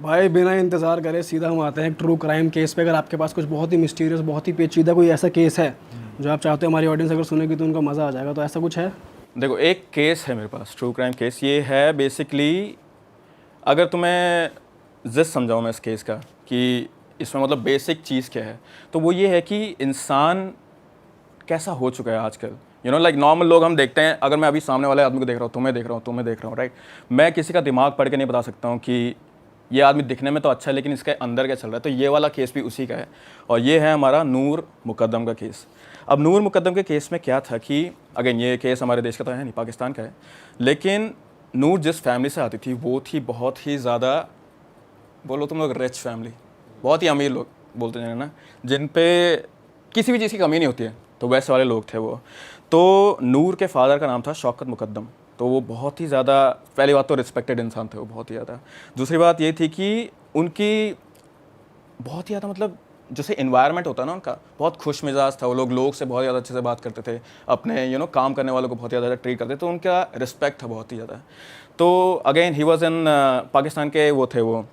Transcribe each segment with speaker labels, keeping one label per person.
Speaker 1: भाई बिना इंतज़ार करे सीधा हम आते हैं ट्रू क्राइम केस पे। अगर आपके पास कुछ बहुत ही मिस्टीरियस, बहुत ही पेचीदा कोई ऐसा केस है जो आप चाहते हो हमारी ऑडियंस अगर सुनेगी तो उनका मज़ा आ जाएगा, तो ऐसा कुछ है?
Speaker 2: देखो, एक केस है मेरे पास, ट्रू क्राइम केस। ये है बेसिकली, अगर तुम्हें जिस समझाऊँ मैं इस केस का कि इसमें मतलब बेसिक चीज़ क्या है, तो वो ये है कि इंसान कैसा हो चुका है आजकल। लाइक नॉर्मल लोग हम देखते हैं, अगर मैं अभी सामने वाले आदमी को देख रहा हूँ, तुम्हें देख रहा हूँ, तुम्हें देख रहा हूँ, राइट, मैं किसी का दिमाग पढ़ के नहीं बता सकता हूँ कि ये आदमी दिखने में तो अच्छा है लेकिन इसके अंदर क्या चल रहा है। तो ये वाला केस भी उसी का है, और ये है हमारा नूर मुकद्दम का केस। अब नूर मुकद्दम के केस में क्या था कि अगेन ये केस हमारे देश का तो है नहीं, पाकिस्तान का है, लेकिन नूर जिस फैमिली से आती थी वो थी बहुत ही ज़्यादा, बोलो तुम लोग, रिच फैमिली, बहुत ही अमीर लोग बोलते हैं ना, जिन पे किसी भी चीज़ की कमी नहीं होती है, तो वैसे वाले लोग थे वो। तो नूर के फादर का नाम था शौकत मुकद्दम। तो वो बहुत ही ज़्यादा, पहली बात तो रिस्पेक्टेड इंसान थे वो बहुत ही ज़्यादा। दूसरी बात ये थी कि उनकी बहुत ही ज़्यादा मतलब जैसे इन्वायरमेंट होता है ना उनका, बहुत खुश मिजाज था वो लोग से बहुत ज़्यादा अच्छे से बात करते थे, अपने काम करने वालों को बहुत ज़्यादा ट्रीट करते थे, तो उनका रिस्पेक्ट था बहुत ही ज़्यादा। तो again he was in Pakistan के वो थे, वो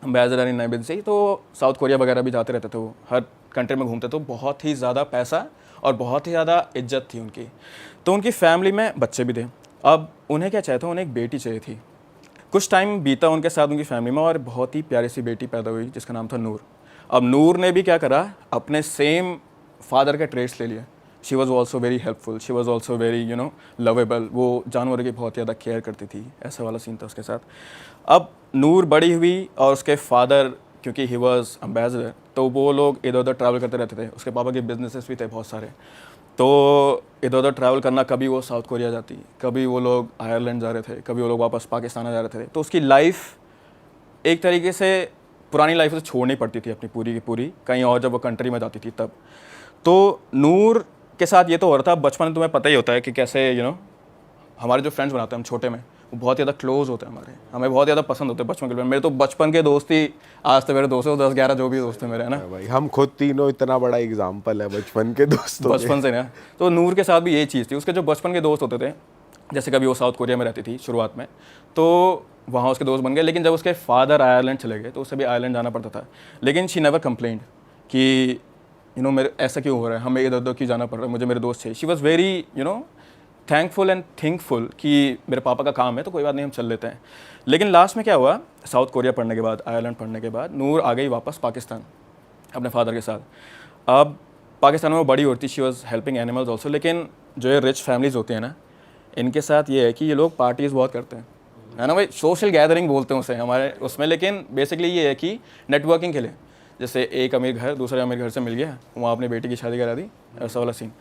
Speaker 2: एम्बेसडर इन एम्बेसी, तो साउथ कोरिया वगैरह भी जाते रहते थे, वो हर कंट्री में घूमते, तो बहुत ही ज़्यादा पैसा और बहुत ही ज़्यादा इज्जत थी उनकी। तो उनकी फैमिली में बच्चे भी थे। अब उन्हें क्या चाहिए था, उन्हें एक बेटी चाहिए थी। कुछ टाइम बीता उनके साथ उनकी फैमिली में, और बहुत ही प्यारी सी बेटी पैदा हुई जिसका नाम था नूर। अब नूर ने भी क्या करा, अपने सेम फादर के ट्रेड्स ले लिए। She was also very helpful, she was also very lovable, वो जानवरों की बहुत ज़्यादा केयर करती थी, ऐसा वाला सीन था उसके साथ। अब नूर बड़ी हुई और उसके फादर, क्योंकि ही वॉज एम्बेसडर, तो वो लोग इधर उधर ट्रैवल करते रहते थे। उसके पापा के बिजनेसेस भी थे बहुत सारे, तो इधर उधर ट्रैवल करना, कभी वो साउथ कोरिया जाती, कभी वो लोग आयरलैंड जा रहे थे, कभी वो लोग वापस पाकिस्तान आ जा रहे थे। तो उसकी लाइफ एक तरीके से पुरानी लाइफ से छोड़नी पड़ती थी अपनी पूरी की पूरी, कहीं और जब वो कंट्री में जाती थी तब। तो नूर के साथ ये तो हो रहा था। बचपन में तुम्हें पता ही होता है कि कैसे हमारे जो फ्रेंड्स बनाते हैं हम छोटे में, वो बहुत ज़्यादा क्लोज होते हैं हमारे, हमें बहुत ज़्यादा पसंद होते हैं बचपन के। मेरे तो बचपन के दोस्त ही आज तक मेरे दोस्त हैं, 10-11 जो भी दोस्त हैं मेरे, है ना
Speaker 3: भाई, हम खुद तीनों इतना बड़ा एग्जाम्पल है बचपन के दोस्तों,
Speaker 2: बचपन से ना। तो नूर के साथ भी यही चीज़ थी। उसके जो बचपन के दोस्त होते थे, जैसे कभी वो साउथ कोरिया में रहती थी शुरुआत में, तो वहाँ उसके दोस्त बन गए, लेकिन जब उसके फादर आयरलैंड चले गए तो उसे भी आयरलैंड जाना पड़ता था। लेकिन शी नेवर कंप्लेंड कि मेरे ऐसा क्यों हो रहा है, हमें इधर उधर क्यों जाना पड़ रहा है, मुझे मेरे दोस्त चाहिए। She was very thankful and thinkful कि मेरे पापा का काम है तो कोई बात नहीं, हम चल लेते हैं। लेकिन लास्ट में क्या हुआ, साउथ कोरिया पढ़ने के बाद, आयरलैंड पढ़ने के बाद, नूर आ गई वापस पाकिस्तान अपने फादर के साथ। अब पाकिस्तान में वो बड़ी होती, she was helping animals also. लेकिन जो ये रिच फैमिलीज़ होती हैं ना, इनके साथ ये है कि ये लोग पार्टीज़ बहुत करते हैं, है ना भाई, सोशल गैदरिंग बोलते हैं उसे हमारे उसमें। लेकिन बेसिकली ये है कि नेटवर्किंग के लिए, जैसे एक अमीर घर दूसरे अमीर घर से मिल गया, वहाँ अपनी बेटी की शादी करा दी, ऐसा वाला सीन।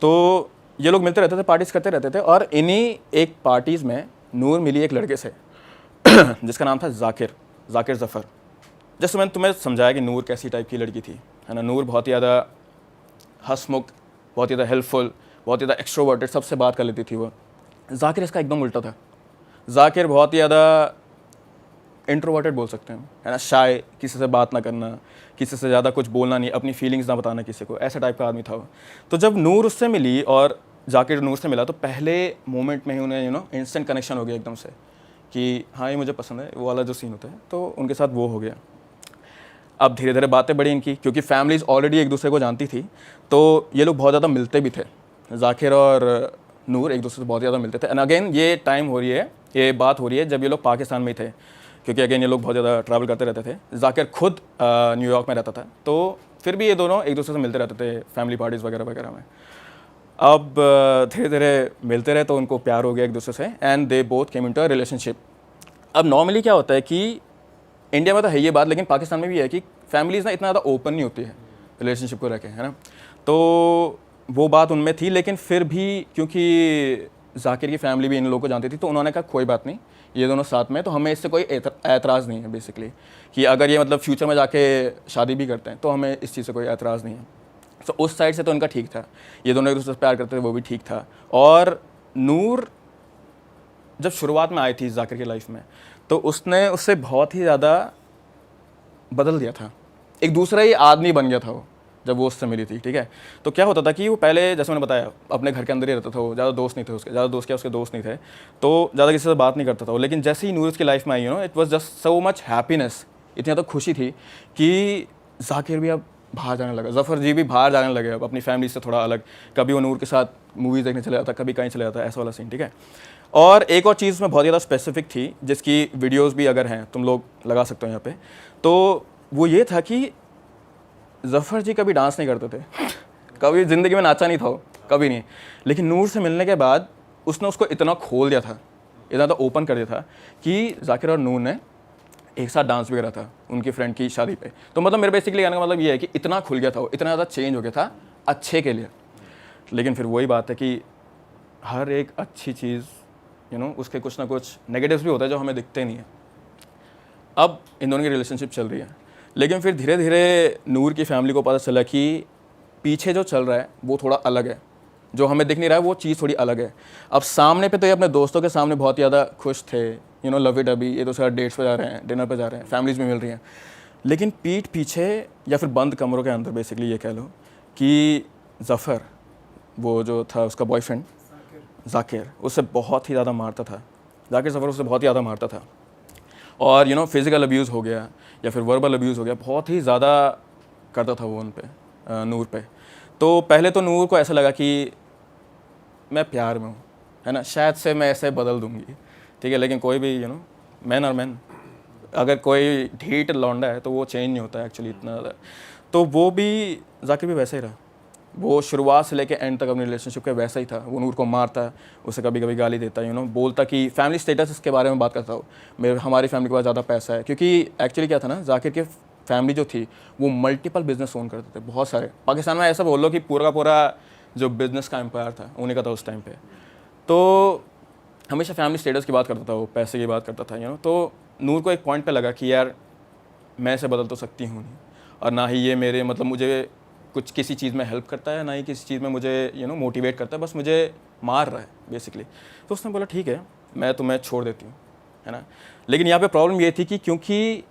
Speaker 2: तो ये लोग मिलते रहते थे, पार्टीज़ करते रहते थे। और इन्हीं एक पार्टीज़ में नूर मिली एक लड़के से जिसका नाम था जाकिर ज़फ़र। जैसे मैंने तुम्हें समझाया कि नूर कैसी टाइप की लड़की थी, है ना। नूर बहुत ही ज़्यादा हंसमुख, बहुत ही ज़्यादा हेल्पफुल, बहुत ही ज़्यादा एक्सट्रोवर्टेड, सबसे बात कर लेती थी वो। जाकिर इसका एकदम उल्टा था। जाकिर बहुत ही ज़्यादा इंट्रोवर्टेड बोल सकते हैं, है ना, शाय, किसी से बात ना करना, किसी से ज़्यादा कुछ बोलना नहीं, अपनी फीलिंग्स ना बताना किसी को, ऐसा टाइप का आदमी था वो। तो जब नूर उससे मिली और जाकिर नूर से मिला, तो पहले मोमेंट में ही उन्हें इंस्टेंट कनेक्शन हो गया एकदम से कि हाँ ये मुझे पसंद है, वो वाला जो सीन होता है। तो उनके साथ वो हो गया। अब धीरे धीरे बातें बढ़ी इनकी, क्योंकि फैमिलीज़ ऑलरेडी एक दूसरे को जानती थी, तो ये लोग बहुत ज़्यादा मिलते भी थे। जाकिर और नूर एक दूसरे से बहुत ज़्यादा मिलते थे। एंड अगेन ये टाइम हो रही है, ये बात हो रही है जब ये लोग पाकिस्तान में ही थे, क्योंकि अगेन ये लोग बहुत ज़्यादा ट्रैवल करते रहते थे। जाकिर खुद न्यूयॉर्क में रहता था, तो फिर भी ये दोनों एक दूसरे से मिलते रहते थे फैमिली पार्टीज़ वगैरह वगैरह में। अब धीरे धीरे मिलते रहे तो उनको प्यार हो गया एक दूसरे से, and they both came into a relationship. अब नॉर्मली क्या होता है कि इंडिया में तो है ये बात, लेकिन पाकिस्तान में भी है कि फैमिलीज़ ना इतना ज़्यादा ओपन नहीं होती है रिलेशनशिप को रखे, है ना। तो वो बात उनमें थी, लेकिन फिर भी क्योंकि जाकिर की फैमिली भी इन लोगों को जानती थी, तो उन्होंने कहा कोई बात नहीं, ये दोनों साथ में, तो हमें इससे कोई एतराज़ नहीं है बेसिकली, कि अगर ये मतलब फ्यूचर में जाके शादी भी करते हैं तो हमें इस चीज़ से कोई एतराज़ नहीं है। तो उस साइड से तो इनका ठीक था, ये दोनों एक दूसरे से प्यार करते थे, वो भी ठीक था। और नूर जब शुरुआत में आई थी जाकिर की लाइफ में, तो उसने उससे बहुत ही ज़्यादा बदल दिया था, एक दूसरा ही आदमी बन गया था वो जब वो उससे मिली थी, ठीक है। तो क्या होता था कि वो पहले, जैसे मैंने बताया, अपने घर के अंदर ही रहता था वो, ज़्यादा दोस्त नहीं थे उसके, ज़्यादा दोस्त क्या उसके दोस्त नहीं थे, तो ज़्यादा किसी से बात नहीं करता था वो। लेकिन जैसे ही नूर की लाइफ में आई, it was just so much happiness इतनी ज़्यादा खुशी थी कि जाकिर भी अब बाहर जाने लगा, ज़फ़र जी भी बाहर जाने लगे अब अपनी फैमिली से थोड़ा अलग। कभी वो नूर के साथ मूवीज़ देखने चले जाता, कभी कहीं चले जाता, ऐसा वाला सीन, ठीक है। और एक और चीज़ में बहुत ज़्यादा स्पेसिफिक थी, जिसकी वीडियोज़ भी अगर हैं तुम लोग लगा सकते हो यहाँ पे, तो वो ये था कि ज़फ़र जी कभी डांस नहीं करते थे, कभी ज़िंदगी में नाचा नहीं था वो, कभी नहीं। लेकिन नूर से मिलने के बाद उसने उसको इतना खोल दिया था, इतना ज़्यादा ओपन कर दिया था कि जाकिर और नूर ने एक साथ डांस भी करा था उनकी फ्रेंड की शादी पे। तो मतलब मेरे बेसिकली कहने का मतलब ये है कि इतना खुल गया था वो, इतना ज़्यादा चेंज हो गया था अच्छे के लिए। लेकिन फिर वही बात है कि हर एक अच्छी चीज़ उसके कुछ ना कुछ नेगेटिव्स भी होता है जो हमें दिखते नहीं है। अब इन दोनों की रिलेशनशिप चल रही है, लेकिन फिर धीरे धीरे नूर की फैमिली को पता चला कि पीछे जो चल रहा है वो थोड़ा अलग है, जो हमें दिख नहीं रहा है वो चीज़ थोड़ी अलग है। अब सामने पे तो ये अपने दोस्तों के सामने बहुत ज़्यादा खुश थे, लव इट, अभी ये तो सारा डेट्स पे जा रहे हैं, डिनर पे जा रहे हैं, फैमिलीज़ भी मिल रही हैं। लेकिन पीठ पीछे या फिर बंद कमरों के अंदर बेसिकली ये कह लो कि ज़फ़र, वो जो था उसका बॉयफ्रेंड जाकिर, उससे बहुत ही ज़्यादा मारता था। जाकिर ज़फ़र उससे बहुत ही ज़्यादा मारता था, और फिज़िकल अब्यूज़ हो गया या फिर वर्बल अब्यूज़ हो गया, बहुत ही ज़्यादा करता था वो उन पे, नूर पे। तो पहले तो नूर को ऐसा लगा कि मैं प्यार में हूँ, है ना, शायद से मैं ऐसे बदल दूँगी, ठीक है। लेकिन कोई भी मैन और मैन, अगर कोई ढीठ लौंडा है तो वो चेंज नहीं होता है एक्चुअली इतना ज़्यादा। तो वो भी, जाकिर भी वैसा ही रहा, वो शुरुआत से लेके एंड तक अपनी रिलेशनशिप के वैसा ही था। वो नूर को मारता, उसे कभी कभी गाली देता, बोलता कि फैमिली स्टेटस के बारे में बात करता हो, हमारी फैमिली के पास ज़्यादा पैसा है। क्योंकि एक्चुअली क्या था ना, जाकिर के फैमिली जो थी वो मल्टीपल बिजनेस ओन करते थे, बहुत सारे। पाकिस्तान में ऐसा बोल लो कि पूरा का पूरा जो बिज़नेस का एम्पायर था उन्हीं का था उस टाइम पे। तो हमेशा फैमिली स्टेटस की बात करता था वो, पैसे की बात करता था। तो नूर को एक पॉइंट पे लगा कि यार मैं इसे बदल तो सकती हूँ नहीं, और ना ही ये मेरे मतलब मुझे कुछ किसी चीज़ में हेल्प करता है, ना ही किसी चीज़ में मुझे मोटिवेट करता है, बस मुझे मार रहा है बेसिकली। तो उसने बोला ठीक है, मैं तुम्हें छोड़ देती हूँ, है ना। लेकिन यहाँ पे प्रॉब्लम ये थी कि क्योंकि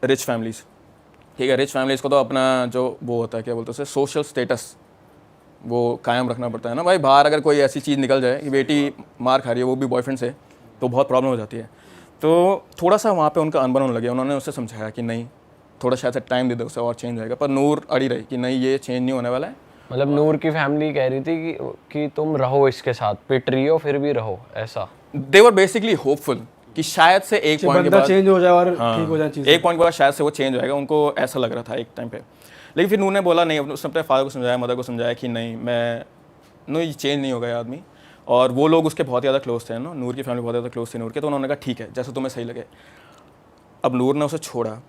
Speaker 2: रिच फैमिलीज़, ठीक है, रिच फैमिलीज़ को तो अपना जो वो होता है, क्या बोलते हैं उसे, सोशल स्टेटस वो कायम रखना पड़ता है ना भाई। बाहर अगर कोई ऐसी चीज़ निकल जाए कि बेटी मार खा रही है, वो भी बॉयफ्रेंड से, तो बहुत प्रॉब्लम हो जाती है। तो थोड़ा सा वहाँ पे उनका अनबन होने लगे। उन्होंने उसे समझाया कि नहीं, थोड़ा शायद से टाइम दे दो उसे और चेंज जाएगा, पर नूर अड़ी रही कि नहीं, ये चेंज नहीं होने वाला है।
Speaker 4: मतलब नूर की फैमिली कह रही थी कि तुम रहो इसके साथ, पिट रही हो फिर भी रहो, ऐसा।
Speaker 2: दे वर बेसिकली होपफुल कि शायद से एक पॉइंट के बाद
Speaker 1: चेंज हो जाए और ठीक हो जाए चीज़।
Speaker 2: एक पॉइंट के बाद शायद से वो चेंज होएगा, उनको ऐसा लग रहा था एक टाइम पे। लेकिन फिर नूर ने बोला नहीं, उसने अपने फादर को समझाया, मदर को समझाया कि नहीं, ये चेंज नहीं होगा ये आदमी। और वो लोग उसके बहुत ज़्यादा क्लोज थे ना, नूर की फैमिली बहुत ज़्यादा क्लोज थी नूर के। तो उन्होंने कहा ठीक है, जैसे तुम्हें सही लगे। अब नूर ने उसे छोड़ा।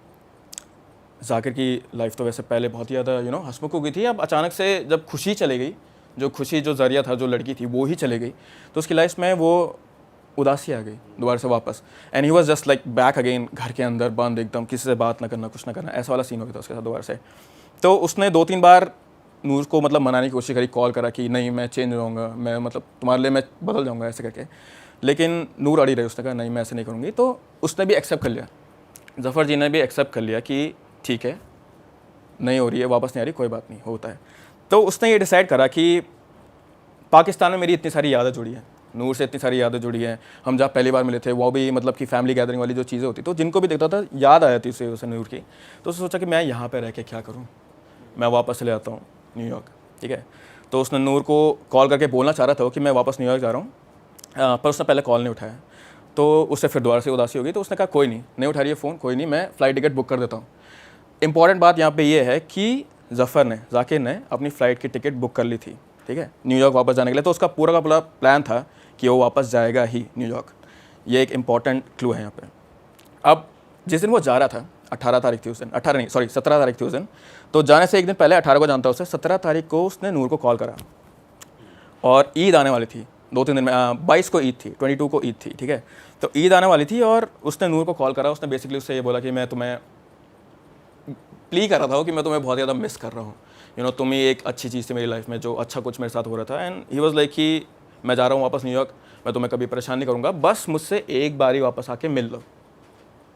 Speaker 2: जाकिर की लाइफ तो वैसे पहले बहुत ही ज़्यादा हंसमुख हो गई थी। अब अचानक से जब खुशी चली गई, जो खुशी जो जरिया था, जो लड़की थी वो ही चली गई, तो उसकी लाइफ में वो उदासी आ गई दोबारा से वापस। And he was just like back again, घर के अंदर बंद एकदम, किसी से बात ना करना, कुछ ना करना, ऐसा वाला सीन हो गया था उसके साथ दोबारा से। तो उसने 2-3 बार नूर को मतलब मनाने की कोशिश करी, कॉल करा कि नहीं मैं चेंज हो जाऊँगा, मैं मतलब तुम्हारे लिए मैं बदल जाऊँगा, ऐसे करके। लेकिन नूर अड़ी रही, उसने कहा नहीं मैं ऐसे नहीं करूँगी। तो उसने भी एक्सेप्ट कर लिया, ज़फ़र जी ने भी एक्सेप्ट कर लिया कि ठीक है, नहीं हो रही है, वापस नहीं आ रही, कोई बात नहीं, होता है। तो उसने ये डिसाइड करा कि पाकिस्तान में मेरी इतनी सारी यादें जुड़ी हैं, नूर से इतनी सारी यादें जुड़ी हैं, हम जहाँ पहली बार मिले थे वो भी मतलब कि फैमिली गैदरिंग वाली जो चीज़ें होती, तो जिनको भी देखता था याद आ जाती उसे नूर की। तो उसने सोचा कि मैं यहाँ पर रह के क्या करूँ, मैं वापस चले जाता हूँ न्यूयॉर्क, ठीक है। तो उसने नूर को कॉल करके बोलना चाह रहा था कि मैं वापस न्यूयॉर्क जा रहा हूँ, पर उसने पहले कॉल नहीं उठाया। तो उससे फिर दोबारा से उदासी हो गई। तो उसने कहा कोई नहीं उठा रही है फ़ोन, कोई नहीं, मैं फ़्लाइट टिकट बुक कर देता हूँ। इंपॉर्टेंट बात यहाँ पे ये है कि जाकिर ने अपनी फ़्लाइट की टिकट बुक कर ली थी, ठीक है, न्यूयॉर्क वापस जाने के लिए। तो उसका पूरा का पूरा प्लान था कि वो वापस जाएगा ही न्यूयॉर्क। ये एक इंपॉर्टेंट क्लू है यहाँ पे। अब जिस दिन वो जा रहा था, 18 तारीख थी उस दिन, 17 तारीख थी उस दिन। तो जाने से एक दिन पहले 18 को जानता उसे, 17 तारीख को उसने नूर को कॉल करा, और ईद आने वाली थी 2-3 दिन में। 22 को ईद थी, 22 को ईद थी, ठीक है। तो ईद आने वाली थी और उसने नूर को कॉल करा। उसने बेसिकली उससे ये बोला कि मैं तुम्हें प्ली कर रहा था कि मैं तुम्हें बहुत ज़्यादा मिस कर रहा हूँ, तुम ही एक अच्छी चीज़ थी मेरी लाइफ में, जो अच्छा कुछ मेरे साथ हो रहा था। एंड ही वाज लाइक कि मैं जा रहा हूँ वापस न्यूयॉर्क, मैं तुम्हें कभी परेशान नहीं करूँगा, बस मुझसे एक बारी वापस आके मिल लो,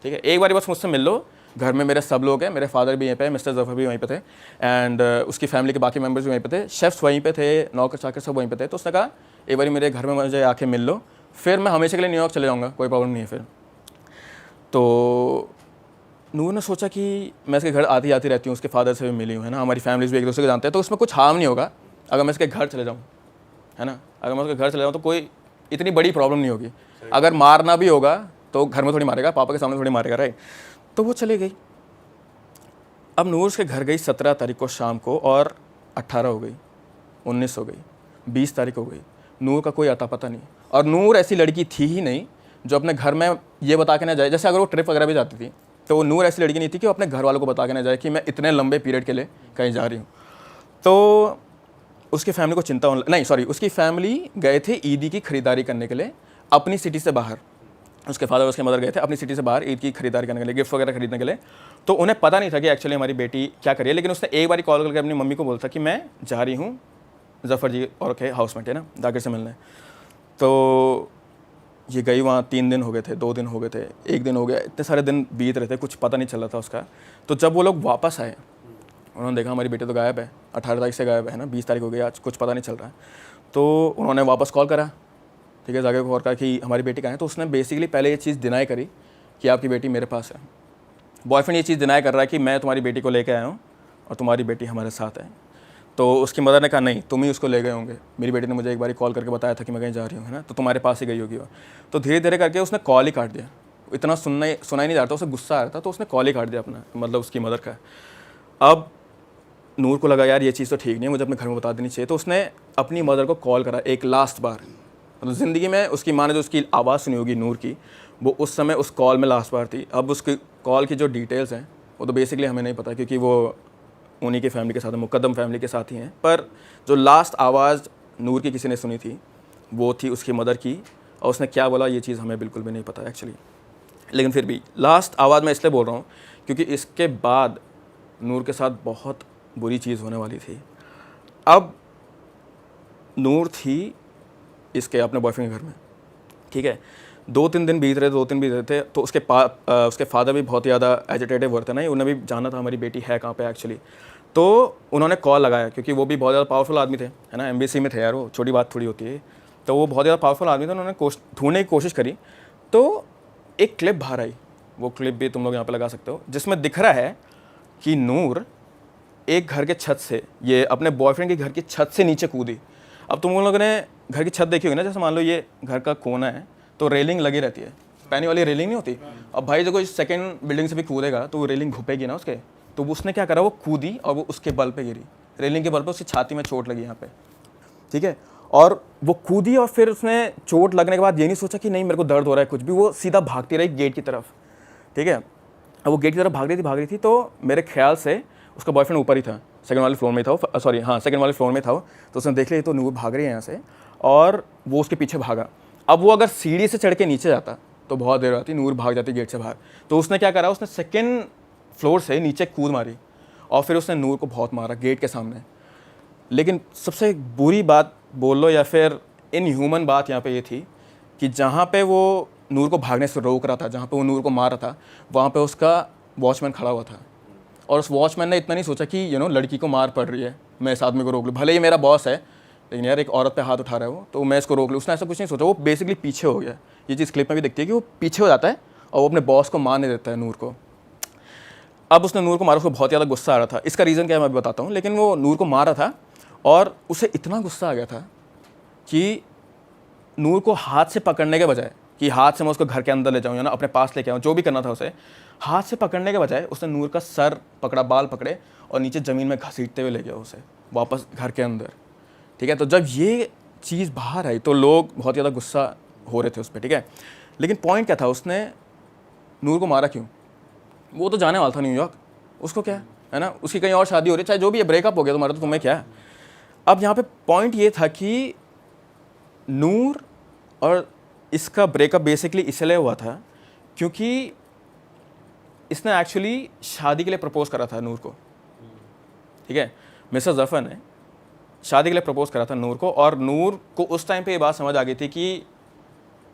Speaker 2: ठीक है, एक बारी बस मुझसे मिल लो। घर में मेरे सब लोग हैं, मेरे फादर भी यहीं पे, मिस्टर ज़फ़र भी वहीं पे थे, एंड उसकी फैमिली के बाकी मेम्बर्स भी वहीं पे थे, शेफ्स वहीं पे थे, नौकर चाकर सब वहीं पे थे। तो उसने कहा एक बारी मेरे घर में मुझे आके मिल लो, फिर मैं हमेशा के लिए न्यूयॉर्क चले जाऊँगा, कोई प्रॉब्लम नहीं है फिर। तो नूर ने सोचा कि मैं इसके घर आती आती रहती हूँ, उसके फादर से भी मिली हूँ, है ना, हमारी फैमिलीज भी एक दूसरे को जानते हैं, तो उसमें कुछ हार्म नहीं होगा अगर मैं इसके घर चले जाऊँ, है ना। अगर मैं उसके घर चले जाऊँ तो कोई इतनी बड़ी प्रॉब्लम नहीं होगी। अगर मारना भी होगा तो घर में थोड़ी मारेगा, पापा के सामने थोड़ी मारेगा, राइट। तो वो चली गई। अब नूर उसके घर गई 17 तारीख को शाम को, और 18 हो गई, 19 हो गई, 20 तारीख हो गई, नूर का कोई अता पता नहीं। और नूर ऐसी लड़की थी ही नहीं जो अपने घर में ये बता के ना जाए, जैसे अगर वो ट्रिप वगैरह भी जाती थी तो नूर ऐसी लड़की नहीं थी कि वो अपने घर वालों को बता के ना जाए कि मैं इतने लंबे पीरियड के लिए कहीं जा रही हूँ। तो उसकी फैमिली को चिंता नहीं, सॉरी, उसकी फैमिली गए थे ईदी की खरीदारी करने के लिए अपनी सिटी से बाहर। उसके फादर उसके मदर गए थे अपनी सिटी से बाहर ईद की खरीदारी करने के लिए, गिफ्ट वगैरह खरीदने के लिए। तो उन्हें पता नहीं था कि एक्चुअली हमारी बेटी क्या करी है, लेकिन उसने एक बार कॉल करके अपनी मम्मी को बोला था कि मैं जा रही हूँ जफ़र जी और के हाउसमेट, है ना, जाकिर से मिलने। तो ये गई वहाँ, 3 दिन हो गए थे, 2 दिन हो गए थे, 1 दिन हो गया, इतने सारे दिन बीत रहे थे, कुछ पता नहीं चल रहा था उसका। तो जब वो लोग वापस आए, उन्होंने देखा हमारी बेटी तो गायब है, 18 तारीख से गायब है ना, 20 तारीख हो गई, आज कुछ पता नहीं चल रहा है। तो उन्होंने वापस कॉल करा, ठीक है, जाके कॉल करा कि हमारी बेटी कहाँ है। तो उसने बेसिकली पहले ये चीज़ डिनाई करी कि आपकी बेटी मेरे पास है। बॉयफ्रेंड ये चीज़ डिनाई कर रहा है कि मैं तुम्हारी बेटी को लेकर आया हूँ और तुम्हारी बेटी हमारे साथ है। तो उसकी मदर ने कहा नहीं, तुम ही उसको ले गए होंगे, मेरी बेटी ने मुझे एक बार कॉल करके बताया था कि मैं कहीं जा रही हूँ, है ना, तो तुम्हारे पास ही गई होगी वो। तो धीरे धीरे करके उसने कॉल ही काट दिया, इतना सुना ही नहीं जा रहा था, उसे गुस्सा आ रहा था, तो उसने कॉल ही काट दिया अपना, मतलब उसकी मदर का। अब नूर को लगा यार ये चीज़ तो ठीक नहीं है, मुझे अपने घर में बता देनी चाहिए। तो उसने अपनी मदर को कॉल करा एक लास्ट बार, मतलब ज़िंदगी में उसकी माँ ने जो उसकी आवाज़ सुनी होगी नूर की, वो उस समय उस कॉल में लास्ट बार थी। अब उसकी कॉल की जो डिटेल्स हैं वो तो बेसिकली हमें नहीं पता, क्योंकि वो उन्हीं की फैमिली के साथ, मुकद्दम फैमिली के साथ ही हैं। पर जो लास्ट आवाज़ नूर की किसी ने सुनी थी वो थी उसकी मदर की, और उसने क्या बोला ये चीज़ हमें बिल्कुल भी नहीं पता एक्चुअली। लेकिन फिर भी लास्ट आवाज़ मैं इसलिए बोल रहा हूँ क्योंकि इसके बाद नूर के साथ बहुत बुरी चीज़ होने वाली थी। अब नूर थी इसके अपने बॉयफ्रेंड के घर में, ठीक है, 2-3 दिन बीत रहे थे। तो उसके फादर भी बहुत ज़्यादा एजिटेटिव होते ना, उन्हें भी जानना था हमारी बेटी है कहाँ पे एक्चुअली। तो उन्होंने कॉल लगाया, क्योंकि वो भी बहुत ज़्यादा पावरफुल आदमी थे, है ना, एम्बेसी में थे यार, वो छोटी बात थोड़ी होती है। तो वो बहुत ज़्यादा पावरफुल आदमी थे, उन्होंने ढूंढने की कोशिश करी। तो एक क्लिप बाहर आई, वो क्लिप भी तुम लोग यहाँ पर लगा सकते हो, जिसमें दिख रहा है कि नूर एक घर के छत से, ये अपने बॉयफ्रेंड के घर की छत से नीचे कूदी। अब तुम लोगों ने घर की छत देखी होगी ना, जैसे मान लो ये घर का कोना है तो रेलिंग लगी रहती है, पैनी वाली रेलिंग नहीं होती। अब भाई जो कोई सेकंड बिल्डिंग से भी कूदेगा तो वो रेलिंग घुपेगी ना उसके, तो उसने क्या करा, वो कूदी और वो उसके बल पे गिरी, रेलिंग के बल पे उसकी छाती में चोट लगी यहाँ पे, ठीक है। और वो कूदी और फिर उसने चोट लगने के बाद ये नहीं सोचा कि नहीं मेरे को दर्द हो रहा है कुछ भी, वो सीधा भागती रही गेट की तरफ, ठीक है। अब वो गेट की तरफ भाग रही थी। तो मेरे ख्याल से उसका बॉयफ्रेंड ऊपर ही था, सेकंड वाले फ्लोर में था, सॉरी हाँ सेकंड वाले फ्लोर में था। तो उसने देख लिया तो नूर भाग रही है यहाँ से, और वो उसके पीछे भागा। अब वो अगर सीढ़ी से चढ़ के नीचे जाता तो बहुत देर आती, नूर भाग जाती गेट से बाहर। तो उसने क्या करा, उसने सेकंड फ्लोर से नीचे कूद मारी और फिर उसने नूर को बहुत मारा गेट के सामने। लेकिन सबसे बुरी बात बोल लो या फिर इनह्यूमन बात यहाँ पे ये थी कि जहाँ पे वो नूर को भागने से रोक रहा था, जहाँ पे वो नूर को मार रहा था, वहाँ पे उसका वॉचमैन खड़ा हुआ था। और उस वॉचमैन ने इतना नहीं सोचा कि लड़की को मार पड़ रही है, मैं इस आदमी को रोक लूँ, भले ही मेरा बॉस है, लेकिन यार एक औरत पे हाथ उठा रहा है वो, तो मैं इसको रोक लूँ। उसने ऐसा कुछ नहीं सोचा, वो बेसिकली पीछे हो गया। ये चीज़ क्लिप में भी दिखती है कि वो पीछे हो जाता है और वो अपने बॉस को मारने देता है नूर को। अब उसने नूर को मारा, उसको बहुत ज़्यादा गुस्सा आ रहा था। इसका रीज़न क्या है मैं अभी बताता हूँ, लेकिन वो नूर को मार रहा था और उसे इतना गुस्सा आ गया था कि नूर को हाथ से पकड़ने के बजाय कि हाथ से मैं उसको घर के अंदर ले जाऊँ या ना अपने पास लेके आऊँ, जो भी करना था उसे, हाथ से पकड़ने के बजाय उसने नूर का सर पकड़ा, बाल पकड़े और नीचे ज़मीन में घसीटते हुए ले गया उसे वापस घर के अंदर, ठीक है। तो जब ये चीज़ बाहर आई तो लोग बहुत ज़्यादा गुस्सा हो रहे थे उस पर, ठीक है। लेकिन पॉइंट क्या था, उसने नूर को मारा क्यों? वो तो जाने वाला था न्यूयॉर्क, उसको क्या है ना, उसकी कहीं और शादी हो रही, चाहे जो भी है, ब्रेकअप हो गया तुम्हारा तो तुम्हें क्या है। अब यहाँ पे पॉइंट ये था कि नूर और इसका ब्रेकअप बेसिकली इसलिए हुआ था क्योंकि इसने एक्चुअली शादी के लिए प्रपोज करा था नूर को, ठीक है। मिस्टर जफ़र ने शादी के लिए प्रपोज करा था नूर को, और नूर को उस टाइम पे ये बात समझ आ गई थी कि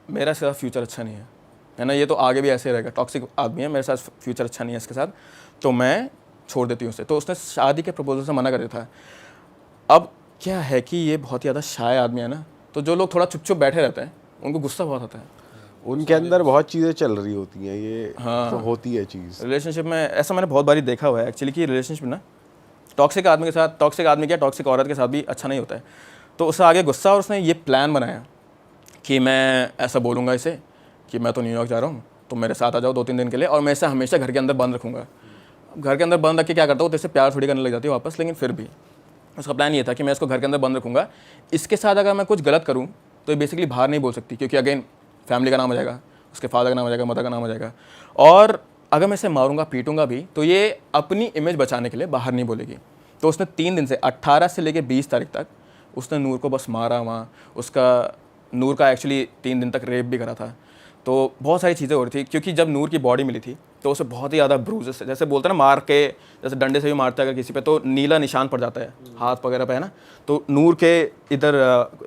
Speaker 2: मेरा इसके साथ फ्यूचर अच्छा नहीं है ना, ये तो आगे भी ऐसे रहेगा, टॉक्सिक आदमी है, मेरे साथ फ्यूचर अच्छा नहीं है इसके साथ, तो मैं छोड़ देती हूँ उसे। तो उसने शादी के प्रपोजल से मना कर दिया था। अब क्या है कि ये बहुत ज़्यादा शाय आदमी है ना, तो जो लोग थोड़ा चुप चुप बैठे रहते हैं उनको गुस्सा बहुत आता है।
Speaker 3: उनके अंदर बहुत चीज़ें चल रही होती हैं, ये तो होती है चीज़।
Speaker 2: रिलेशनशिप में ऐसा मैंने बहुत बारी देखा हुआ है एक्चुअली कि रिलेशनशिप ना टॉक्सिक आदमी के साथ, टॉक्सिक आदमी क्या टॉक्सिक औरत के साथ भी अच्छा नहीं होता है। तो उससे आगे गुस्सा, और उसने ये प्लान बनाया कि मैं ऐसा बोलूँगा इसे कि मैं तो न्यूयॉर्क जा रहा हूँ, तो मेरे साथ आ जाओ 2-3 दिन के लिए, और मैं इसे हमेशा घर के अंदर बंद रखूँगा। घर के अंदर बंद रख के क्या करता हूँ, तो इससे प्यार थोड़ी करने लग जाती है वापस, लेकिन फिर भी उसका प्लान ये था कि मैं इसको घर के अंदर बंद रखूँगा। इसके साथ अगर मैं कुछ गलत करूँ तो ये बेसिकली बाहर नहीं बोल सकती, क्योंकि अगेन फैमिली का नाम हो जाएगा, उसके फादर का नाम हो जाएगा, मदर का नाम हो जाएगा। और अगर मैं इसे मारूंगा पीटूंगा भी तो ये अपनी इमेज बचाने के लिए बाहर नहीं बोलेगी। तो उसने 3 दिन से 18 से लेकर 20 तारीख तक उसने नूर को बस मारा वहाँ। उसका नूर का एक्चुअली 3 दिन तक रेप भी करा था। तो बहुत सारी चीज़ें हो रही थी, क्योंकि जब नूर की बॉडी मिली थी तो उसे बहुत ही ज़्यादा ब्रूजेस, जैसे बोलते हैं ना मार के, जैसे डंडे से भी मारते हैं अगर किसी पे तो नीला निशान पड़ जाता है हाथ वगैरह पे, है ना। तो नूर के इधर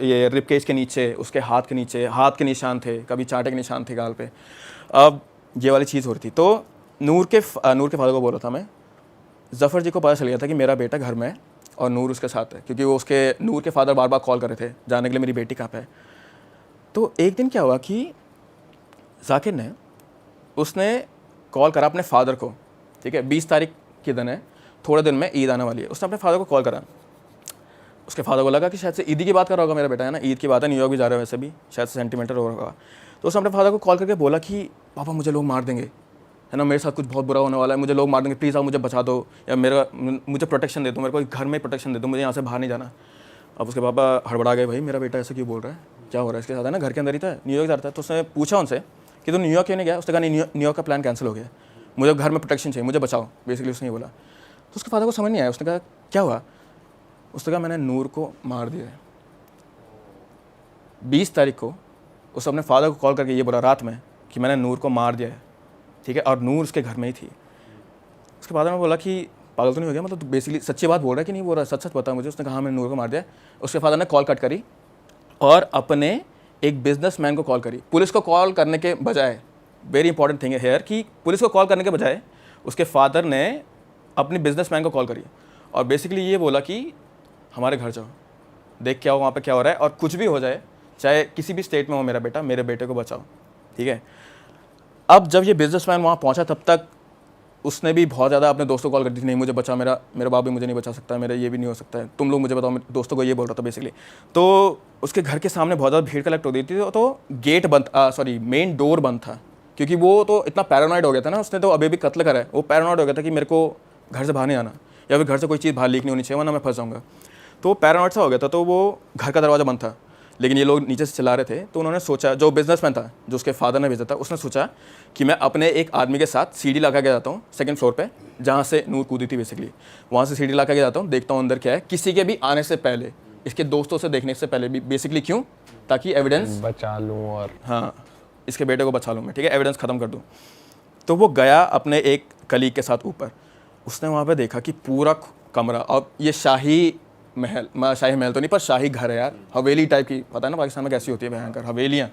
Speaker 2: ये रिब केज के नीचे, उसके हाथ के नीचे हाथ के निशान थे, कभी चांटे के निशान थे गाल पे। अब ये वाली चीज़ हो रही थी। तो नूर के फादर को बोला था मैं, जफ़र जी को पता चल गया था कि मेरा बेटा घर में है और नूर उसके साथ है, क्योंकि वो उसके नूर के फादर बार बार कॉल कर रहे थे जानने के लिए मेरी बेटी कहाँ पे है। तो एक दिन क्या हुआ कि जाकिर ने उसने कॉल करा अपने फादर को, ठीक है, 20 तारीख के दिन है, थोड़े दिन में ईद आने वाली है। उसने अपने फादर को कॉल करा। उसके फादर को लगा कि शायद से ईद की बात कर रहा होगा मेरा बेटा, है ना, ईद की बात है, न्यूयॉर्क भी जा रहा है वैसे भी, शायद से सेंटिमेंटल हो रहा होगा। तो उसने अपने फादर को कॉल करके बोला कि पापा मुझे लोग मार देंगे, है ना, मेरे साथ कुछ बहुत बुरा होने वाला है, मुझे लोग मार देंगे, प्लीज़ आप मुझे बचा दो, या मुझे प्रोटेक्शन दे दो, मेरे को घर में प्रोटेक्शन दे दो, मुझे यहाँ से बाहर नहीं जाना। अब उसके पापा हड़बड़ा गए, भाई मेरा बेटा ऐसे क्यों बोल रहा है, क्या हो रहा है इसके साथ, है ना, घर के अंदर ही था, न्यूयॉर्क जा रहा था। तो उसने पूछा उनसे कि तो न्यूयॉर्क क्यों नहीं गया। उसने कहा नहीं, न्यूयॉर्क का प्लान कैंसिल हो गया, मुझे घर में प्रोटेक्शन चाहिए, मुझे बचाओ, बेसिकली उसने ये बोला। तो उसके फादर को समझ नहीं आया। उसने कहा क्या हुआ। उसने कहा मैंने नूर को मार दिया है। 20 तारीख को उसने अपने फादर को कॉल करके ये बोला रात में कि मैंने नूर को मार दिया है, ठीक है, और नूर उसके घर में ही थी। उसके फादर ने बोला कि पागल तो नहीं हो गया, मतलब तो बेसिकली सच्ची बात बोल रहा है कि नहीं बोल रहा, सच सच बता मुझे। उसने कहा मैंने नूर को मार दिया। उसके फादर ने कॉल कट करी और अपने एक बिजनेसमैन को कॉल करी। पुलिस को कॉल करने के बजाय, वेरी इंपॉर्टेंट थिंग है हेयर, कि पुलिस को कॉल करने के बजाय उसके फादर ने अपने बिजनेसमैन को कॉल करी और बेसिकली ये बोला कि हमारे घर जाओ, देख क्या हो वहाँ पे क्या हो रहा है, और कुछ भी हो जाए, चाहे किसी भी स्टेट में हो मेरा बेटा, मेरे बेटे को बचाओ, ठीक है। अब जब ये बिजनेसमैन वहाँ पहुँचा तब तक उसने भी बहुत ज़्यादा अपने दोस्तों को कॉल कर दी थी, नहीं मुझे बचा, मेरा बाप भी मुझे नहीं बचा सकता, मेरा ये भी नहीं हो सकता है, तुम लोग मुझे बताओ, मेरे दोस्तों को ये बोल रहा था बेसिकली। तो उसके घर के सामने बहुत ज़्यादा भीड़ कलेक्ट हो गई थी। तो गेट बंद, मेन डोर बंद था, क्योंकि वो तो इतना पैरानॉइड हो गया था ना, उसने तो अभी भी कत्ल करा है, वो पैरानॉइड हो गया था कि मेरे को घर से बाहर नहीं आना, या फिर घर से कोई चीज़ बाहर लीक नहीं होनी चाहिए वरना मैं फंस जाऊँगा। तो पैरानॉइड सा हो गया था। तो वो घर का दरवाज़ा बंद था, लेकिन ये लोग नीचे से चला रहे थे। तो उन्होंने सोचा, जो बिजनेसमैन था जो उसके फादर ने भेजा था, उसने सोचा कि मैं अपने एक आदमी के साथ सीढ़ी लगा के जाता हूँ 2nd फ्लोर पे, जहाँ से नूर कूदी थी बेसिकली, वहाँ से सीढ़ी लगा के जाता हूँ, देखता हूँ अंदर क्या है, किसी के भी आने से पहले, इसके दोस्तों से देखने से पहले भी, बेसिकली क्यों, ताकि एविडेंस
Speaker 4: बचा लूँ और
Speaker 2: हाँ इसके बेटे को बचा लूँ मैं, ठीक है, एविडेंस ख़त्म कर दूँ। तो वो गया अपने एक कलीग के साथ ऊपर। उसने वहाँ पे देखा कि पूरा कमरा, और ये शाही महल तो नहीं पर शाही घर है यार, हवेली टाइप की, पता है ना पाकिस्तान में कैसी होती है भयंकर हवेलियाँ।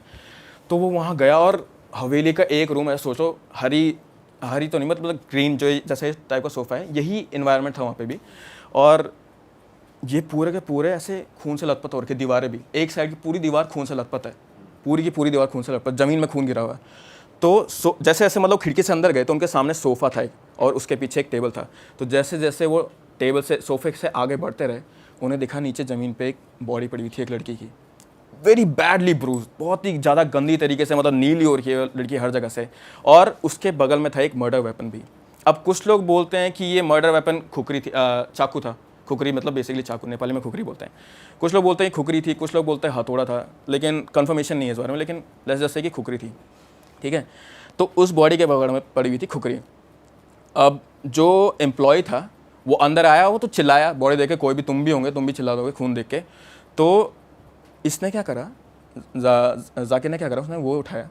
Speaker 2: तो वो वहाँ गया और हवेली का एक रूम है, सोचो हरी तो नहीं, मतलब ग्रीन जो जैसे टाइप का सोफ़ा है, यही इन्वायरमेंट था वहाँ पे भी। और ये पूरे के पूरे ऐसे खून से लथपथ हो रखे, दीवारें भी, एक साइड की पूरी दीवार खून से लथपथ है, पूरी की पूरी दीवार खून से लथपथ, ज़मीन में खून गिरा हुआ है। तो जैसे जैसे मतलब खिड़की से अंदर गए तो उनके सामने सोफ़ा था एक, और उसके पीछे एक टेबल था। तो जैसे जैसे वो टेबल से सोफ़े से आगे बढ़ते रहे, उन्हें दिखा नीचे ज़मीन पे एक बॉडी पड़ी हुई थी एक लड़की की, वेरी बैडली ब्रूज, बहुत ही ज़्यादा गंदी तरीके से, मतलब नीली हो रही है लड़की हर जगह से। और उसके बगल में था एक मर्डर वेपन भी। अब कुछ लोग बोलते हैं कि ये मर्डर वेपन खुकरी थी, चाकू था, खुकरी मतलब बेसिकली चाकू, नेपाली में खुकरी बोलते हैं। कुछ लोग बोलते हैं खुकरी थी, कुछ लोग बोलते हैं हथौड़ा था, लेकिन कंफर्मेशन नहीं है इस बारे में, लेकिन लेट्स जस्ट से कि खुकरी थी, ठीक है। तो उस बॉडी के बगल में पड़ी हुई थी खुकरी। अब जो एम्प्लॉय था वो अंदर आया, वो तो चिल्लाया, बॉडी देख के, कोई भी तुम भी होंगे, तुम भी चिल्ला दोगे खून देख के। तो इसने क्या करा, जाकिर ने क्या करा, उसने वो उठाया,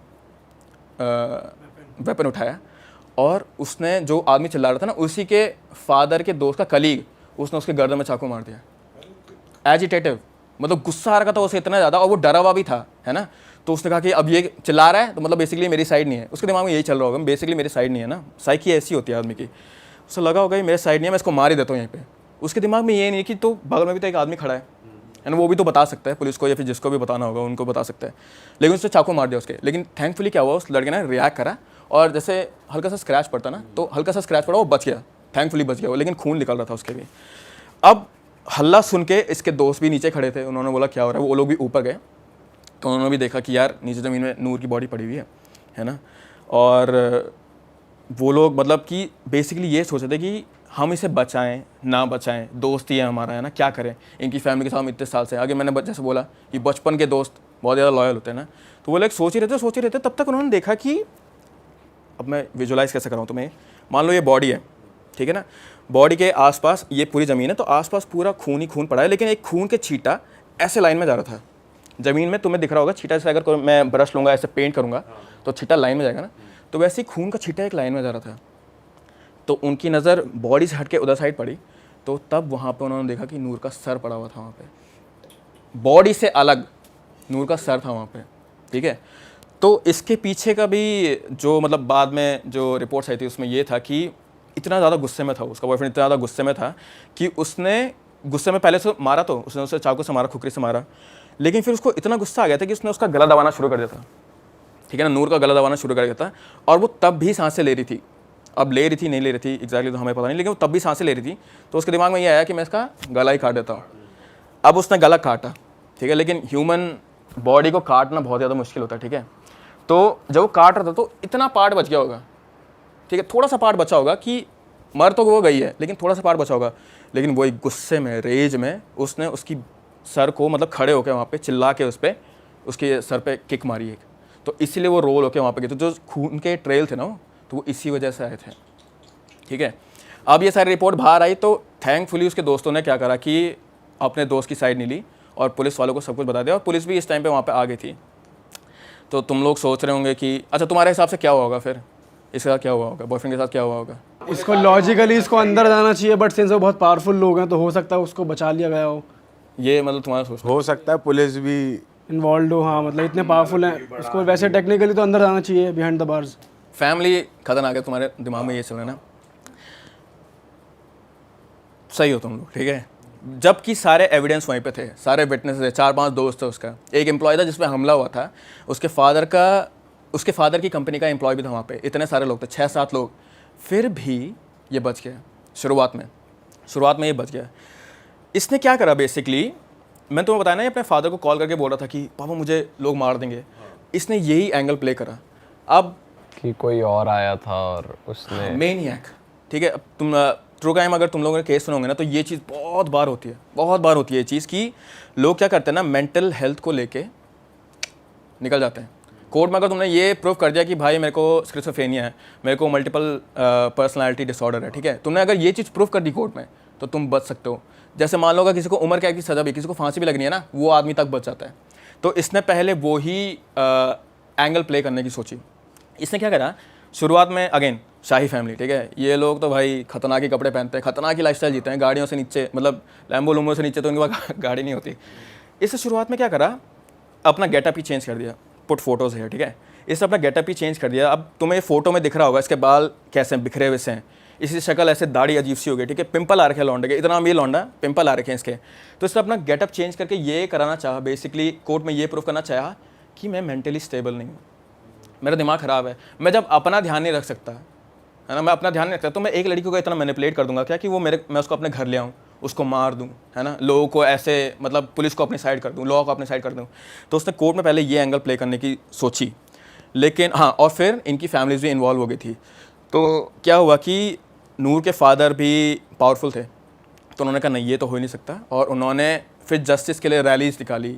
Speaker 2: वेपन उठाया, और उसने जो आदमी चिल्ला रहा था ना, उसी के फादर के दोस्त का कलीग, उसने उसके गर्दन में चाकू मार दिया। एजिटेटिव, मतलब गुस्सा आ रहा था उसे इतना ज़्यादा, और वो डरा हुआ भी था, है ना। तो उसने कहा कि अब ये चिल्ला रहा है तो मतलब बेसिकली मेरी साइड नहीं है। उसके दिमाग में यही चल रहा होगा, बेसिकली मेरी साइड नहीं है ना, साइकी ऐसी होती है आदमी की। उसे लगा होगा मेरे साइड नहीं है, मैं इसको मार ही देता हूँ यहीं पे। उसके दिमाग में ये नहीं कि तो बगल में भी तो एक आदमी खड़ा है, एंड वो भी तो बता सकता है पुलिस को या फिर जिसको भी बताना होगा उनको बता सकता है, लेकिन उसने चाकू मार दिया उसके। लेकिन थैंकफुली क्या हुआ, उस लड़के ने रिएक्ट करा और जैसे हल्का सा स्क्रैच पड़ता ना, तो हल्का सा स्क्रैच पड़ा, वो बच गया, थैंकफुली बच गया वो, लेकिन खून निकल रहा था उसके भी। अब हल्ला सुन के इसके दोस्त भी नीचे खड़े थे, उन्होंने बोला क्या हो रहा है, वो लोग भी ऊपर गए, तो उन्होंने भी देखा कि यार नीचे ज़मीन में नूर की बॉडी पड़ी हुई है ना। और वो लोग मतलब कि बेसिकली ये सोच रहे थे कि हम इसे बचाएं ना बचाएं, दोस्त ही है हमारा, है ना, क्या करें, इनकी फैमिली के साथ हम इतने साल से, आगे मैंने जैसे बोला कि बचपन के दोस्त बहुत ज़्यादा लॉयल होते हैं ना, तो वो लोग सोच ही रहते, तब तक उन्होंने देखा कि, अब मैं विजुलाइज़ कैसे कराऊँ तुम्हें, मान लो ये बॉडी है, ठीक है ना, बॉडी के आसपास ये पूरी ज़मीन है, तो आसपास पूरा खून ही खून पड़ा है, लेकिन एक खून के छींटा ऐसे लाइन में जा रहा था ज़मीन में, तुम्हें दिख रहा होगा छींटा, जैसे अगर मैं ब्रश लूँगा ऐसे पेंट करूँगा तो छींटा लाइन में जाएगा ना, तो वैसे ही खून का छींटा एक लाइन में जा रहा था। तो उनकी नज़र बॉडी से हट के उधर साइड पड़ी, तो तब वहाँ पे उन्होंने देखा कि नूर का सर पड़ा हुआ था वहाँ पे, बॉडी से अलग नूर का सर था वहाँ पे, ठीक है। तो इसके पीछे का भी जो मतलब बाद में जो रिपोर्ट्स आई थी उसमें ये था कि इतना ज़्यादा गुस्से में था उसका बॉयफ्रेंड, इतना ज़्यादा गुस्से में था कि उसने गुस्से में पहले से मारा, तो उसने उसे चाकू से मारा, खुकरी से मारा, लेकिन फिर उसको इतना गुस्सा आ गया था कि उसने उसका गला दबाना शुरू कर दिया था, ठीक है ना, नूर का गला दबाना शुरू कर दिया था। और वो तब भी सांसें ले रही थी, अब ले रही थी नहीं ले रही थी एग्जैक्टली तो हमें पता नहीं, लेकिन वो तब भी सांसें ले रही थी। तो उसके दिमाग में ये आया कि मैं इसका गला ही काट देता हूँ। अब उसने गला काटा, ठीक है, लेकिन ह्यूमन बॉडी को काटना बहुत ज़्यादा मुश्किल होता है, ठीक है। तो जब वो काट रहा था तो इतना पार्ट बच गया होगा, ठीक है, थोड़ा सा पार्ट बचा होगा कि मर तो वो गई है लेकिन थोड़ा सा पार्ट बचा होगा, लेकिन वो एक गुस्से में, रेज में उसने उसकी सर को मतलब खड़े होकर वहाँ पे चिल्ला के उस पर उसके सर पे किक मारी एक, तो इसीलिए वो रोल होकर वहाँ पे गए। तो जो खून के ट्रेल थे ना तो वो इसी वजह से आए थे, ठीक है। अब ये सारी रिपोर्ट बाहर आई तो थैंकफुली उसके दोस्तों ने क्या करा कि अपने दोस्त की साइड नहीं ली और पुलिस वालों को सब कुछ बता दिया, और पुलिस भी इस टाइम पे वहाँ पे आ गई थी। तो तुम लोग सोच रहे होंगे कि अच्छा तुम्हारे हिसाब से क्या हुआ होगा, फिर इसके साथ क्या हुआ होगा, बॉयफ्रेंड के साथ क्या हुआ होगा?
Speaker 1: इसको लॉजिकली इसको अंदर जाना चाहिए, बट सिंस वो बहुत पावरफुल लोग हैं तो हो सकता है उसको बचा लिया गया हो,
Speaker 2: ये मतलब तुम्हारा सोच
Speaker 3: हो सकता है पुलिस भी
Speaker 1: इन्वॉल्व हो। हाँ मतलब इतने पावरफुल हैं, उसको वैसे टेक्निकली तो अंदर जाना चाहिए बिहाइंड द बार्स।
Speaker 2: फैमिली खतरनाक है, तुम्हारे दिमाग में ये चल रहा है ना, सही हो तुम लोग, ठीक है। जबकि सारे एविडेंस वहीं पे थे, सारे विटनेस थे, 4-5 दोस्त थे, उसका एक एम्प्लॉय था जिस पे हमला हुआ था, उसके फादर की कंपनी का एम्प्लॉय भी था वहाँ पे, इतने सारे लोग थे, 6-7 लोग, फिर भी ये बच गया। शुरुआत में ये बच गया। इसने क्या करा बेसिकली, मैं तुम्हें बताया ना, ये अपने फादर को कॉल करके बोल रहा था कि पापा मुझे लोग मार देंगे, इसने यही एंगल प्ले करा। अब
Speaker 4: कि कोई और आया था और उसने
Speaker 2: मेनियक, ठीक है। अब तुम ट्रू क्राइम अगर तुम लोगों ने केस सुनोगे ना तो ये चीज़ बहुत बार होती है ये चीज़ कि लोग क्या करते हैं ना, मेंटल हेल्थ को लेके निकल जाते हैं। कोर्ट में अगर तुमने ये प्रूव कर दिया कि भाई मेरे को स्किज़ोफ्रेनिया है, मेरे को मल्टीपल पर्सनालिटी डिसऑर्डर है, ठीक है, तुमने अगर ये चीज़ प्रूव कर दी कोर्ट में तो तुम बच सकते हो। जैसे मान लो किसी को उम्र कैद की सज़ा भी, किसी को फांसी भी लगनी है ना, वो आदमी तक बच जाता है। तो इसने पहले वो ही एंगल प्ले करने की सोची। इसने क्या करा, शुरुआत में अगेन शाही फैमिली, ठीक है, ये लोग तो भाई खतरनाक ही कपड़े पहनते हैं, खतरनाक ही लाइफस्टाइल जीते हैं, गाड़ियों से नीचे, मतलब लैम्बो लूम्बो से नीचे तो उनके पास गाड़ी नहीं होती। इससे शुरुआत में क्या करा, अपना गेटअप ही चेंज कर दिया, पुट फोटोज़ है, ठीक है, इसने अपना गेटअप ही चेंज कर दिया। अब तुम्हें फोटो में दिख रहा होगा इसके बाल कैसे हैं, बिखरे हुए से हैं, इसी शक्ल ऐसे, दाढ़ी अजीब सी हो गई, ठीक है, पिंपल आ रखे हैं लौंडे के, इतना अमीर लौंडा, पिंपल आ रखे हैं इसके। तो इसने अपना गेटअप चेंज करके ये कराना चाहा, बेसिकली कोर्ट में ये प्रूव करना चाहा कि मैं मेंटली स्टेबल नहीं हूँ, मेरा दिमाग ख़राब है, मैं जब अपना ध्यान नहीं रख सकता, है ना, मैं अपना ध्यान नहीं रखता तो मैं एक लड़की को इतना मैनिपुलेट कर दूंगा क्या कि वो मैं उसको अपने घर ले आऊँ, उसको मार दूँ, है ना, लोगों को ऐसे मतलब पुलिस को अपनी साइड कर दूँ, लॉ को अपनी साइड कर दूँ। तो उसने कोर्ट में पहले ये एंगल प्ले करने की सोची, लेकिन हाँ, और फिर इनकी फैमिलीज भी इन्वॉल्व हो गई थी। तो क्या हुआ कि नूर के फादर भी पावरफुल थे, तो उन्होंने कहा नहीं ये तो हो ही नहीं सकता, और उन्होंने फिर जस्टिस के लिए रैलीज निकाली,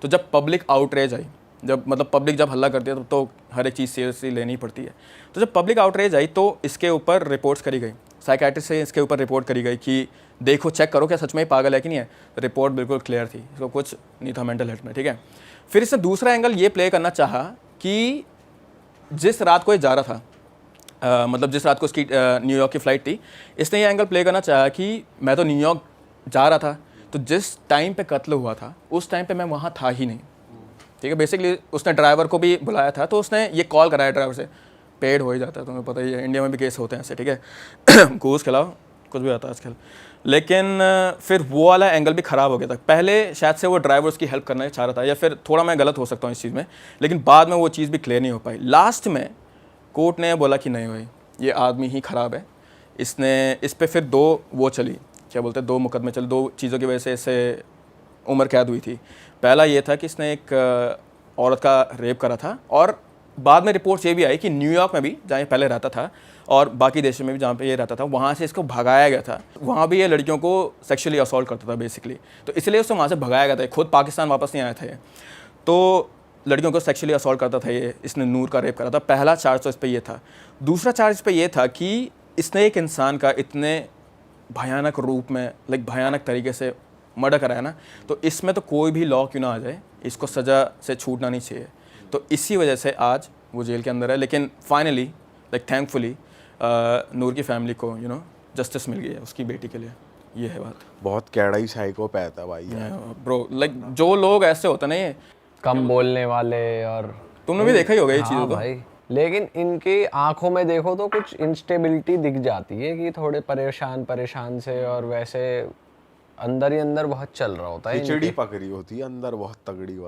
Speaker 2: तो जब पब्लिक आउटरेज आई, जब मतलब पब्लिक जब हल्ला करती है तो हर एक चीज़ सीरियसली लेनी पड़ती है। तो जब पब्लिक आउटरेज आई तो इसके ऊपर रिपोर्ट्स करी गई, साइकेट्रिस्ट से इसके ऊपर रिपोर्ट करी गई कि देखो चेक करो क्या सच में ही पागल है कि नहीं है। रिपोर्ट बिल्कुल क्लियर थी, इसको कुछ नहीं था मेंटल हेल्थ में, ठीक है। फिर इसने दूसरा एंगल ये प्ले करना चाहा कि जिस रात को ये जा रहा था, मतलब जिस रात को उसकी न्यूयॉर्क की फ़्लाइट थी, इसने ये एंगल प्ले करना चाहा कि मैं तो न्यूयॉर्क जा रहा था, तो जिस टाइम पे कत्ल हुआ था उस टाइम पे मैं वहाँ था ही नहीं, ठीक है। बेसिकली उसने ड्राइवर को भी बुलाया था, तो उसने ये कॉल कराया ड्राइवर से, पेड हो ही जाता है, तुम्हें पता ही है, इंडिया में भी केस होते हैं ऐसे, ठीक है। घूस खिलाओ कुछ भी आता है आजकल। लेकिन फिर वो वाला एंगल भी ख़राब हो गया था। पहले शायद से वो ड्राइवर उसकी हेल्प करना चाह रहा था, या फिर थोड़ा मैं गलत हो सकता हूँ इस चीज़ में, लेकिन बाद में वो चीज़ भी क्लियर नहीं हो पाई। लास्ट में कोर्ट ने बोला कि नहीं भाई ये आदमी ही ख़राब है, इसने इस पर फिर 2 वो चली, क्या बोलते हैं, 2 मुकदमे चले, 2 चीज़ों की वजह से इससे उम्र कैद हुई थी। पहला ये था कि इसने एक औरत का रेप करा था, और बाद में रिपोर्ट्स ये भी आई कि न्यूयॉर्क में भी, जहाँ ये पहले रहता था, और बाकी देशों में भी जहाँ पे ये रहता था, वहाँ से इसको भगाया गया था। वहाँ भी ये लड़कियों को सेक्सुअली असॉल्ट करता था बेसिकली, तो इसलिए उसको वहाँ से भगाया गया था। खुद पाकिस्तान वापस नहीं आया था ये, तो लड़कियों को सेक्सुअली असॉल्ट करता था ये। इसने नूर का रेप करा था। पहला चार्ज तो इस पर ये था। दूसरा चार्ज इस पर ये था कि इसने एक इंसान का इतने भयानक रूप में, लाइक भयानक तरीके से मर्डर कराया ना, तो इसमें तो कोई भी लॉ क्यों ना आ जाए, इसको सज़ा से छूटना नहीं चाहिए। तो इसी वजह से आज वो जेल के अंदर है। लेकिन फाइनली, लाइक थैंकफुली, नूर की फैमिली को जस्टिस मिल गई है उसकी बेटी के लिए। ये है बात।
Speaker 3: बहुत कैड़ाई साइकोपैथ है भाई यार।
Speaker 2: ब्रो, लाइक जो लोग ऐसे होते ना, ये
Speaker 4: कम बोलने वाले, और
Speaker 2: तुमने भी देखा ही होगा ये चीज़ें
Speaker 4: हाँ
Speaker 2: तो।
Speaker 4: भाई, लेकिन इनकी आंखों में देखो तो कुछ इंस्टेबिलिटी दिख जाती है कि थोड़े परेशान से, और वैसे अंदर ही अंदर बहुत चल रहा होता है
Speaker 3: खिचड़ी पक रही होती है अंदर, बहुत तगड़ी वाली।